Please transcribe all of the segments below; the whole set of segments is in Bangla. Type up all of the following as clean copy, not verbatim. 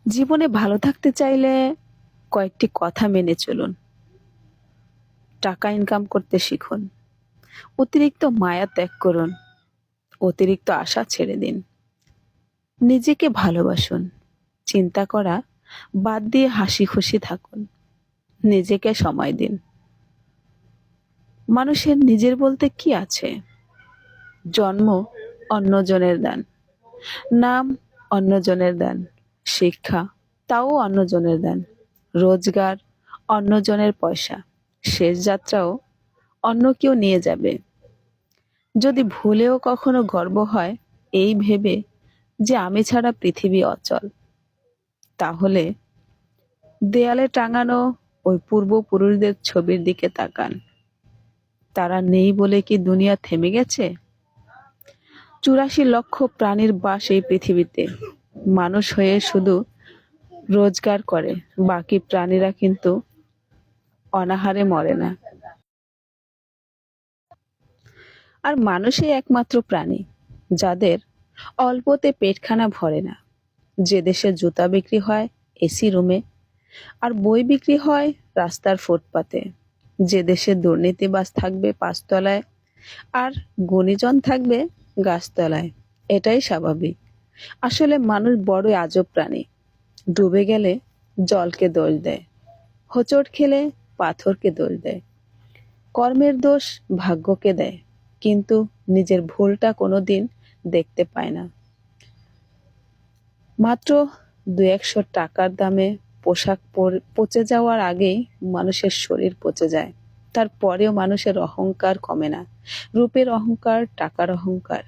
জীবনে ভালো থাকতে চাইলে কয়েকটি কথা মেনে চলুন। টাকা ইনকাম করতে শিখুন। অতিরিক্ত মায়া ত্যাগ করুন। অতিরিক্ত আশা ছেড়ে দিন। নিজেকে ভালোবাসুন। চিন্তা করা বাদ দিয়ে হাসি খুশি থাকুন। নিজেকে সময় দিন। মানুষের নিজের বলতে কি আছে? জন্ম অন্যজনের দান, নাম অন্যজনের দান, শিক্ষা তাও অন্যজনের দান, রোজগার অন্যজনের পয়সা, শেষ যাত্রাও অন্য কেউ নিয়ে যাবে। যদি ভুলেও কখনো গর্ব হয় এই ভেবে যে আমি ছাড়া পৃথিবী অচল, তাহলে দেয়ালে টাঙানো ওই পূর্বপুরুষদের ছবির দিকে তাকান। তারা নেই বলে কি দুনিয়া থেমে গেছে? 84 লক্ষ প্রাণীর বাস এই পৃথিবীতে। মানুষ হয়ে শুধু রোজগার করে, বাকি প্রাণীরা কিন্তু অনাহারে মরে না। আর মানুষই একমাত্র প্রাণী যাদের অল্পতে পেটখানা ভরে না। যে দেশে জুতা বিক্রি হয় এসি রুমে, আর বই বিক্রি হয় রাস্তার ফুটপাতে। যে দেশে দুর্নীতিবাজ থাকবে পাঁচতলায়, আর গুণীজন থাকবে গাছতলায়। এটাই স্বাভাবিক। আসলে মানুষ বড়ই আজব প্রাণী। ডুবে গেলে জলকে দোষ দেয়, হোঁচট খেলে পাথরকে দোষ দেয়, কর্মের দোষ ভাগ্যকে দেয়, কিন্তু নিজের ভুলটা কোনোদিন দেখতে পায় না। মাত্র 200 টাকার দামে পোশাক পচে যাওয়ার আগেই মানুষের শরীর পচে যায়। তারপরেও মানুষের অহংকার কমে না। রূপের অহংকার, টাকার অহংকার।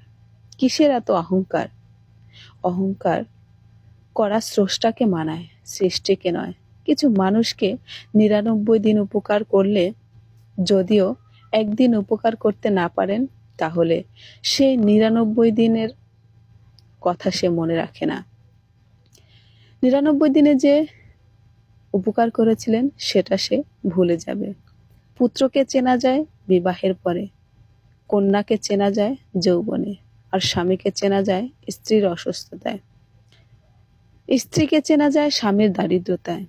কিসের এত অহংকার? অহংকার করা স্রষ্টাকে মানায়, সৃষ্টিকে নয়। কিছু মানুষকে 99 দিন উপকার করলে, যদিও একদিন উপকার করতে না পারেন, তাহলে সেই 99 দিনের কথা সে মনে রাখে না। 99 দিনে যে উপকার করেছিলেন সেটা সে ভুলে যাবে। পুত্রকে চেনা যায় বিবাহের পরে, কন্যাকে চেনা যায় যৌবনে, আর স্বামীকে চেনা যায় স্ত্রীর অসুস্থতায়, স্ত্রীকে চেনা যায় স্বামীর দারিদ্রতায়।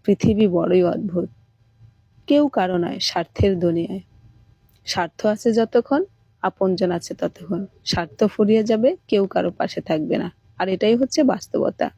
পৃথিবী বড়ই অদ্ভুত। কেউ কারো নয় স্বার্থের দুনিয়ায়। স্বার্থ আছে যতক্ষণ, আপনজন আছে ততক্ষণ। স্বার্থ ফুরিয়ে যাবে, কেউ কারো পাশে থাকবে না। আর এটাই হচ্ছে বাস্তবতা।